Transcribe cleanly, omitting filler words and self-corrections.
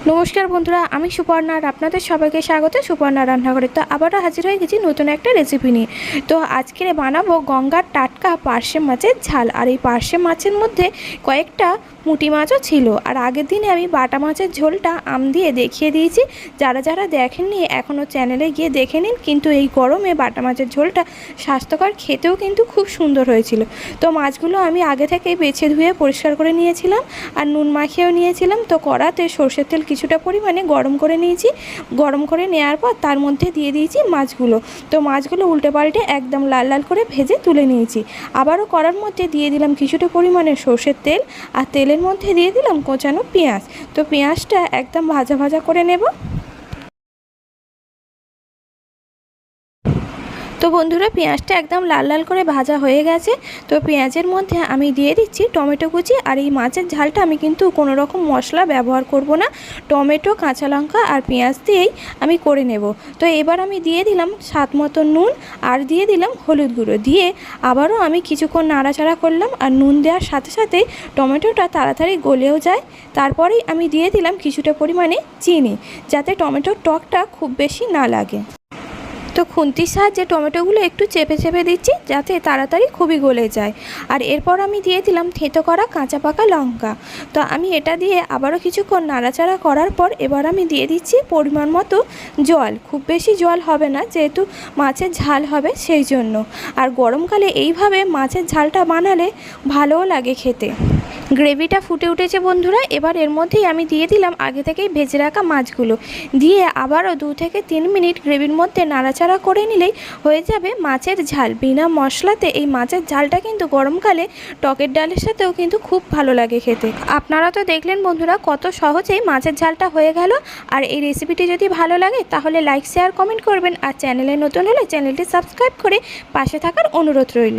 নমস্কার বন্ধুরা, আমি সুপর্ণা আর আপনাদের সবাইকে স্বাগত সুপর্ণা রান্নাঘরে। তো আবারও হাজির হয়ে গেছি নতুন একটা রেসিপি নিয়ে। তো আজকে বানাবো গঙ্গার টাটকা পার্শে মাছের ঝাল। আর এই পার্শে মাছের মধ্যে কয়েকটা পুঁটি মাছও ছিল। আর আগের দিনে আমি বাটা মাছের ঝোলটা আম দিয়ে দেখিয়ে দিয়েছি, যারা যারা দেখেননি এখনও চ্যানেলে গিয়ে দেখে নিন। কিন্তু এই গরমে বাটা মাছের ঝোলটা স্বাস্থ্যকর, খেতেও কিন্তু খুব সুন্দর হয়েছিল। তো মাছগুলো আমি আগে থেকেই বেছে ধুয়ে পরিষ্কার করে নিয়েছিলাম আর নুন মাখিয়েও নিয়েছিলাম। তো কড়াতে সর্ষের তেল কিছুটা পরিমাণে গরম করে নিয়েছি। গরম করে নেওয়ার পর তার মধ্যে দিয়ে দিয়েছি মাছগুলো। তো মাছগুলো উল্টে পাল্টে একদম লাল লাল করে ভেজে তুলে নিয়েছি। আবারও কড়ার মধ্যে দিয়ে দিলাম কিছুটা পরিমাণে সর্ষের তেল, আর তেলের মধ্যে দিয়ে দিলাম কোচানো পেঁয়াজ। তো পেঁয়াজটা একদম ভাজা ভাজা করে নেব। তো বন্ধুরা, পেঁয়াজটা একদম লাল লাল করে ভাজা হয়ে গেছে। তো পেঁয়াজের মধ্যে আমি দিয়ে দিচ্ছি টমেটো কুচি। আর এই মাছের ঝালটা আমি কিন্তু কোনো রকম মশলা ব্যবহার করব না, টমেটো, কাঁচা লঙ্কা আর পেঁয়াজ দিয়েই আমি করে নেব। তো এবার আমি দিয়ে দিলাম স্বাদ মতো নুন আর দিয়ে দিলাম হলুদ গুঁড়ো, দিয়ে আবারও আমি কিছুক্ষণ নাড়াচাড়া করলাম। আর নুন দেওয়ার সাথে সাথেই টমেটোটা তাড়াতাড়ি গলেও যায়। তারপরেই আমি দিয়ে দিলাম কিছুটা পরিমাণে চিনি, যাতে টমেটোর টকটা খুব বেশি না লাগে। তো খুন্তির সাহায্যে টমেটোগুলো একটু চেপে চেপে দিচ্ছি, যাতে তাড়াতাড়ি খুবই গলে যায়। আর এরপর আমি দিয়ে দিলাম থেঁতো করা কাঁচা পাকা লঙ্কা। তো আমি এটা দিয়ে আবারও কিছুক্ষণ নাড়াচাড়া করার পর এবার আমি দিয়ে দিচ্ছি পরিমাণ মতো জল। খুব বেশি জল হবে না, যেহেতু মাছের ঝাল হবে সেই জন্য। আর গরমকালে এইভাবে মাছের ঝালটা বানালে ভালোও লাগে খেতে। গ্রেভিটা ফুটে উঠেছে বন্ধুরা। এবার এর মধ্যেই আমি দিয়ে দিলাম আগে থেকেই ভেজে রাখা মাছগুলো, দিয়ে আবারও 2 থেকে 3 মিনিট গ্রেভির মধ্যে নাড়াচাড়া করে নিলেই হয়ে যাবে মাছের ঝাল। বিনা মশলাতে এই মাছের ঝালটা কিন্তু গরমকালে টকের ডালের সাথেও কিন্তু খুব ভালো লাগে খেতে। আপনারা তো দেখলেন বন্ধুরা কত সহজেই মাছের ঝালটা হয়ে গেল। আর এই রেসিপিটি যদি ভালো লাগে তাহলে লাইক, শেয়ার, কমেন্ট করবেন। আর চ্যানেলে নতুন হলে চ্যানেলটি সাবস্ক্রাইব করে পাশে থাকার অনুরোধ রইল।